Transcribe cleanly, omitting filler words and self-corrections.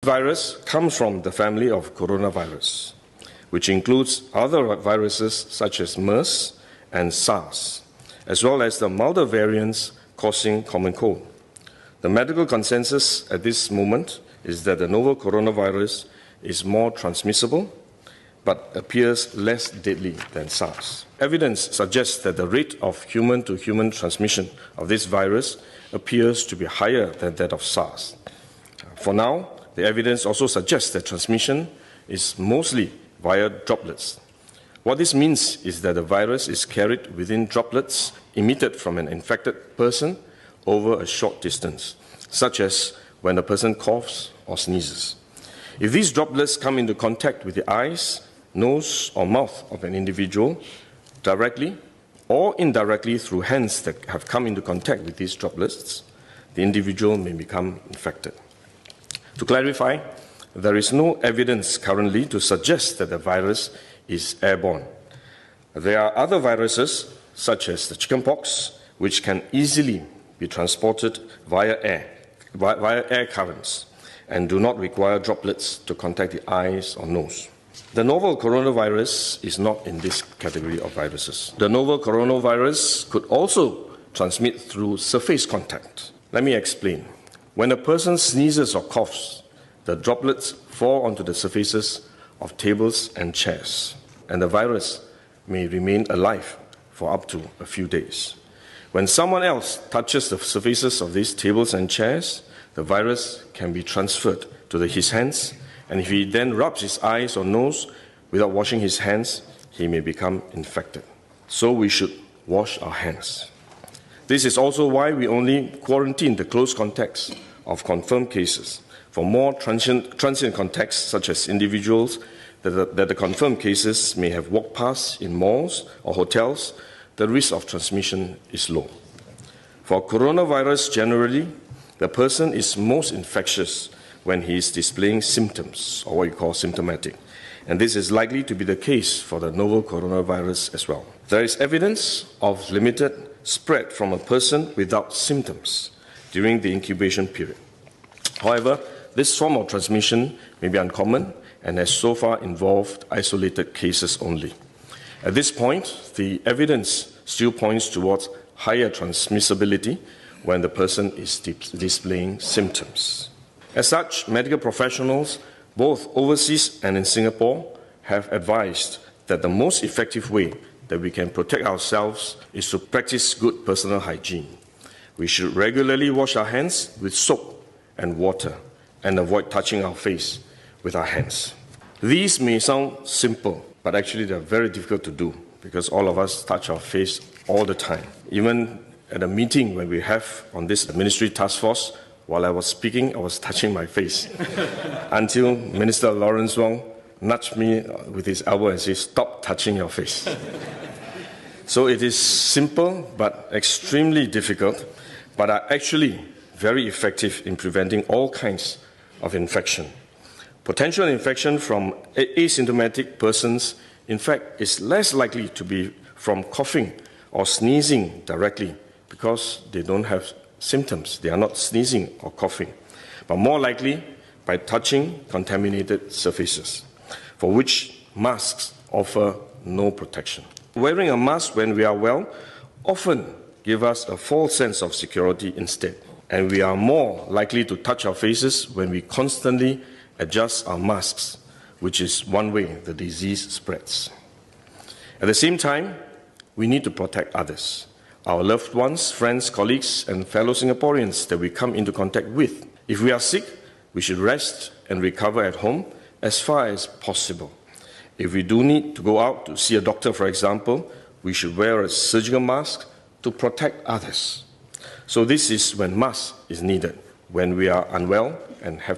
Virus comes from the family of coronavirus, which includes other viruses such as MERS and SARS, as well as the milder variants causing common cold. The medical consensus at this moment is that the novel coronavirus is more transmissible but appears less deadly than SARS. Evidence suggests that the rate of human-to-human transmission of this virus appears to be higher than that of SARS. For now, the evidence also suggests that transmission is mostly via droplets. What this means is that the virus is carried within droplets emitted from an infected person over a short distance, such as when a person coughs or sneezes. If these droplets come into contact with the eyes, nose, or mouth of an individual, directly or indirectly through hands that have come into contact with these droplets, the individual may become infected. To clarify, there is no evidence currently to suggest that the virus is airborne. There are other viruses, such as the chickenpox, which can easily be transported via air currents and do not require droplets to contact the eyes or nose. The novel coronavirus is not in this category of viruses. The novel coronavirus could also transmit through surface contact. Let me explain. When a person sneezes or coughs, the droplets fall onto the surfaces of tables and chairs, and the virus may remain alive for up to a few days. When someone else touches the surfaces of these tables and chairs, the virus can be transferred to his hands, and if he then rubs his eyes or nose without washing his hands, he may become infected. So we should wash our hands. This is also why we only quarantine the close contacts of confirmed cases. For more transient contacts, such as individuals that the confirmed cases may have walked past in malls or hotels, the risk of transmission is low. For coronavirus generally, the person is most infectious when he is displaying symptoms, or what you call symptomatic. And this is likely to be the case for the novel coronavirus as well. There is evidence of limited spread from a person without symptoms during the incubation period. However, this form of transmission may be uncommon and has so far involved isolated cases only. At this point, the evidence still points towards higher transmissibility when the person is displaying symptoms. As such, medical professionals, both overseas and in Singapore, have advised that the most effective way that we can protect ourselves is to practice good personal hygiene. We should regularly wash our hands with soap and water and avoid touching our face with our hands. These may sound simple, but actually they're very difficult to do because all of us touch our face all the time. Even at a meeting when we have on this ministry task force, while I was speaking, I was touching my face until Minister Lawrence Wong nudged me with his elbow and said, "Stop touching your face." So it is simple but extremely difficult, but are actually very effective in preventing all kinds of infection. Potential infection from asymptomatic persons, in fact, is less likely to be from coughing or sneezing directly because they don't have symptoms. They are not sneezing or coughing, but more likely by touching contaminated surfaces, for which masks offer no protection. Wearing a mask when we are well often gives us a false sense of security instead, and we are more likely to touch our faces when we constantly adjust our masks, which is one way the disease spreads. At the same time, we need to protect others, our loved ones, friends, colleagues, and fellow Singaporeans that we come into contact with. If we are sick, we should rest and recover at home as far as possible. If we do need to go out to see a doctor, for example, we should wear a surgical mask to protect others. So this is when mask is needed, when we are unwell and have